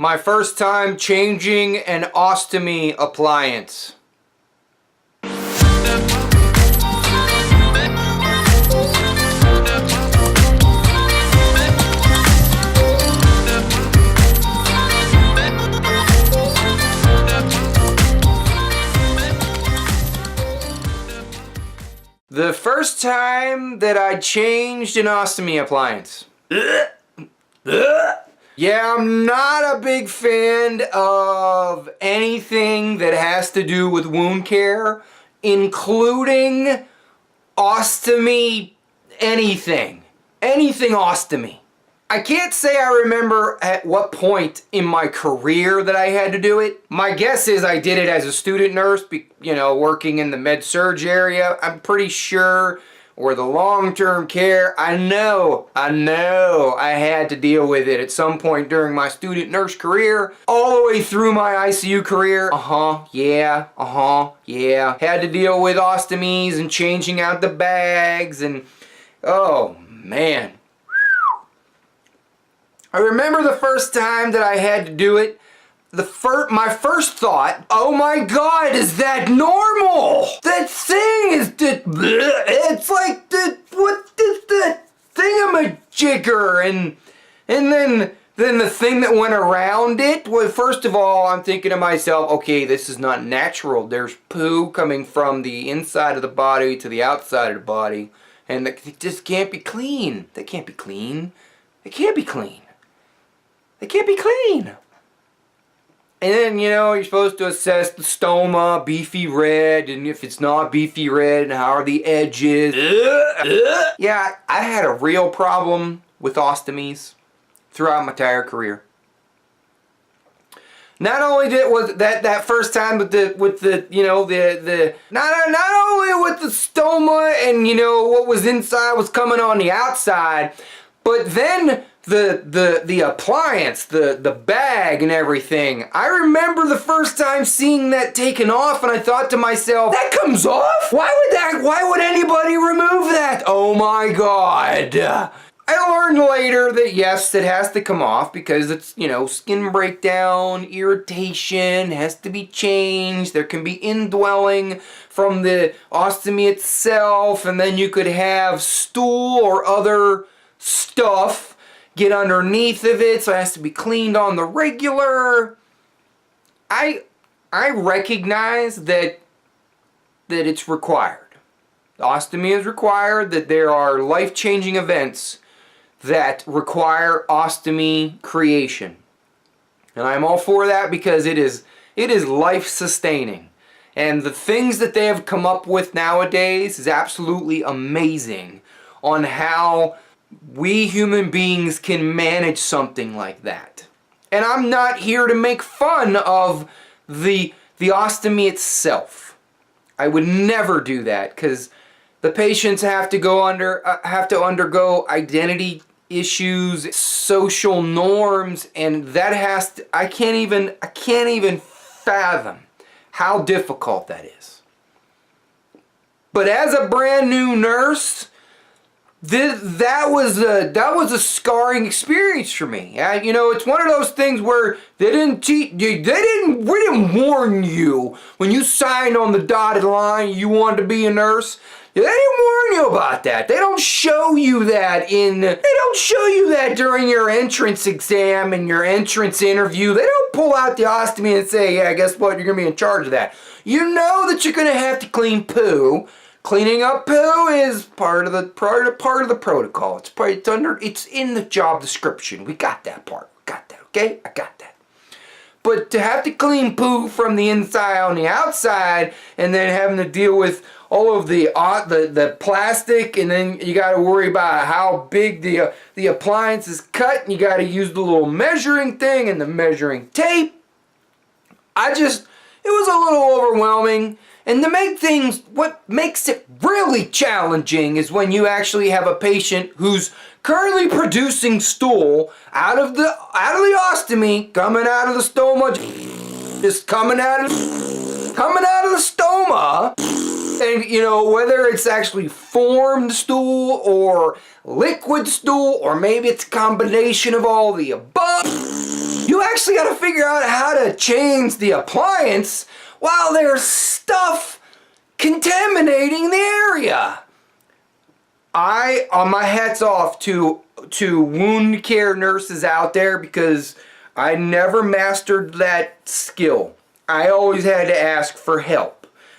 My first time changing an ostomy appliance. The first time that I changed an ostomy appliance. Yeah, I'm not a big fan of anything that has to do with wound care, including ostomy anything. Anything ostomy. I can't say I remember at what point in my career that I had to do it. My guess is I did it as a student nurse, working in the med-surg area. I'm pretty sure, or the long-term care. I know I had to deal with it at some point during my student nurse career, all the way through my ICU career. Yeah. Had to deal with ostomies and changing out the bags and, oh man. I remember the first time that I had to do it. My first thought, oh my God, is that normal? That thing is, it's like what is the thingamajigger? And then the thing that went around it, well, first of all, I'm thinking to myself, okay, this is not natural. There's poo coming from the inside of the body to the outside of the body. And it just can't be clean. That can't be clean. It can't be clean. They can't be clean. And then, you're supposed to assess the stoma, beefy red, and if it's not beefy red, and how are the edges. Yeah, I had a real problem with ostomies throughout my entire career. Not only was that first time with the not only with the stoma and what was inside was coming on the outside, but then the appliance, the bag and everything. I remember the first time seeing that taken off and I thought to myself, that comes off? Why would anybody remove that? Oh my God. I learned later that yes, it has to come off because it's, skin breakdown, irritation, has to be changed. There can be indwelling from the ostomy itself, and then you could have stool or other stuff get underneath of it, so it has to be cleaned on the regular. I recognize that it's required. Ostomy is required, that there are life-changing events that require ostomy creation. And I'm all for that because it is life-sustaining. And the things that they have come up with nowadays is absolutely amazing on how we human beings can manage something like that. And I'm not here to make fun of the ostomy itself. I would never do that because the patients have to undergo identity issues, social norms, and that I can't even fathom how difficult that is. But as a brand new nurse, that was a scarring experience for me. It's one of those things where we didn't warn you when you signed on the dotted line you wanted to be a nurse. They didn't warn you about that. They don't show you that during your entrance exam and your entrance interview. They don't pull out the ostomy and say, yeah, guess what? You're going to be in charge of that. You know that you're going to have to clean poo. Cleaning up poo is part of the protocol. It's in the job description. We got that part. Got that, okay? I got that. But to have to clean poo from the inside on the outside and then having to deal with all of the plastic, and then you got to worry about how big the appliance is cut, and you got to use the little measuring thing and the measuring tape. It was a little overwhelming. And what makes it really challenging is when you actually have a patient who's currently producing stool out of the ostomy, coming out of the stoma, just coming out of the stoma. And whether it's actually formed stool or liquid stool, or maybe it's a combination of all the above, you you actually got to figure out how to change the appliance while there's stuff contaminating the area. My hat's off to wound care nurses out there, because I never mastered that skill. I always had to ask for help.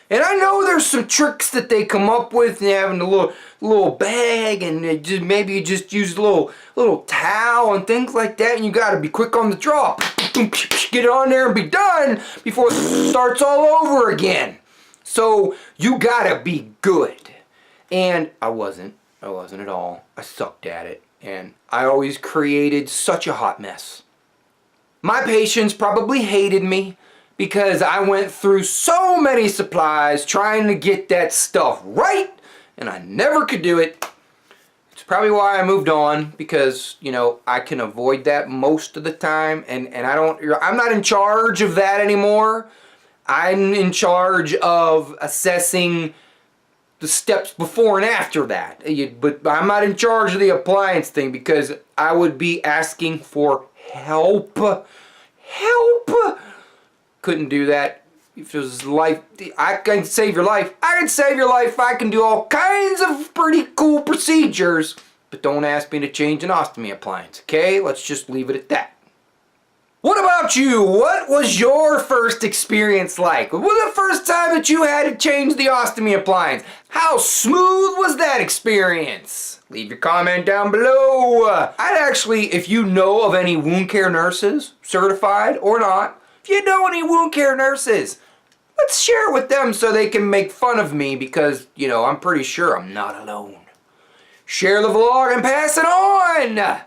And I know there's some tricks that they come up with, and having a little bag, and maybe you just use a little towel and things like that, and you got to be quick on the draw. Get it on there and be done before it starts all over again. So you got to be good. And I wasn't at all. I sucked at it, and I always created such a hot mess. My patients probably hated me, because I went through so many supplies trying to get that stuff right, and I never could do it. It's probably why I moved on, because, you know, I can avoid that most of the time, and I'm not in charge of that anymore. I'm in charge of assessing the steps before and after that. But I'm not in charge of the appliance thing, because I would be asking for help. Help! Couldn't do that. If it was life, I can save your life. I can save your life. I can do all kinds of pretty cool procedures. But don't ask me to change an ostomy appliance, okay? Let's just leave it at that. What about you? What was your first experience like? What was the first time that you had to change the ostomy appliance? How smooth was that experience? Leave your comment down below. I'd actually, if you know of any wound care nurses, certified or not, if you know any wound care nurses, let's share it with them so they can make fun of me, because, you know, I'm pretty sure I'm not alone. Share the vlog and pass it on! And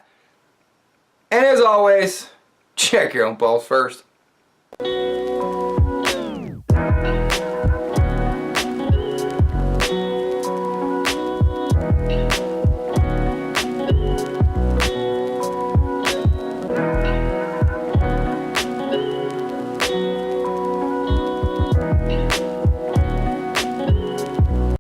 as always, check your own pulse first.